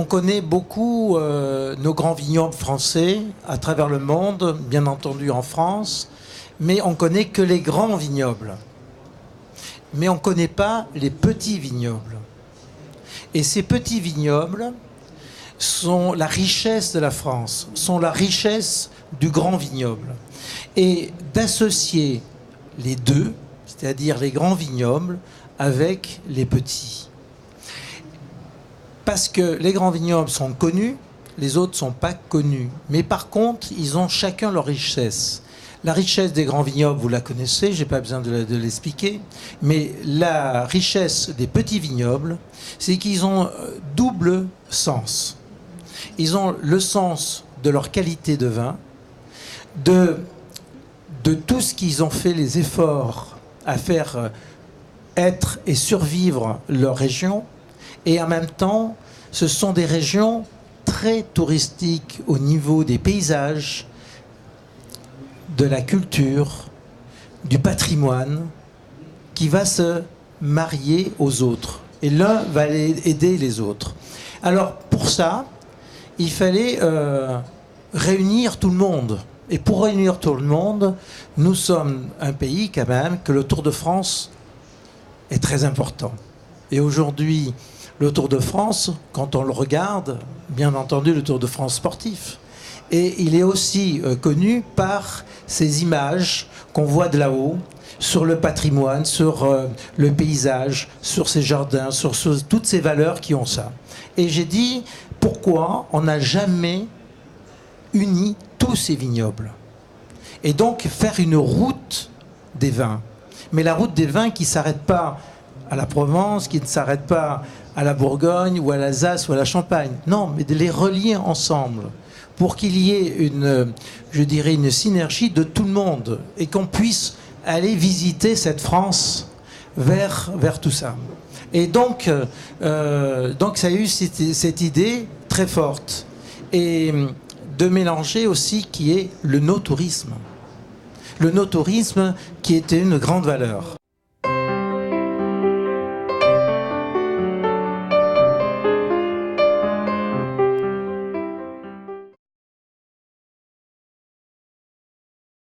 on connaît beaucoup nos grands vignobles français à travers le monde, bien entendu en France, mais on connaît que les grands vignobles. Mais on ne connaît pas les petits vignobles. Et ces petits vignobles sont la richesse de la France, sont la richesse du grand vignoble. Et d'associer les deux, c'est-à-dire les grands vignobles, avec les petits. Parce que les grands vignobles sont connus, les autres ne sont pas connus. Mais par contre, ils ont chacun leur richesse. La richesse des grands vignobles, vous la connaissez, je n'ai pas besoin de l'expliquer. Mais la richesse des petits vignobles, c'est qu'ils ont double sens. Ils ont le sens de leur qualité de vin, de tout ce qu'ils ont fait les efforts à faire être et survivre leur région. Et en même temps, ce sont des régions très touristiques au niveau des paysages, de la culture, du patrimoine, qui va se marier aux autres. Et l'un va aider les autres. Alors, pour ça, il fallait réunir tout le monde. Et pour réunir tout le monde, nous sommes un pays, quand même, que le Tour de France est très important. Et aujourd'hui, le Tour de France, quand on le regarde, bien entendu, le Tour de France sportif. Et il est aussi connu par ces images qu'on voit de là-haut, sur le patrimoine, sur le paysage, sur ces jardins, sur toutes ces valeurs qui ont ça. Et j'ai dit, pourquoi on n'a jamais uni tous ces vignobles? Et donc faire une route des vins. Mais la route des vins qui ne s'arrête pas à la Provence, qui ne s'arrête pas à la Bourgogne ou à l'Alsace ou à la Champagne. Non, mais de les relier ensemble pour qu'il y ait une synergie de tout le monde et qu'on puisse aller visiter cette France vers tout ça. Et donc ça a eu cette idée très forte. Et de mélanger aussi qui est le no-tourisme. Le no-tourisme qui était une grande valeur.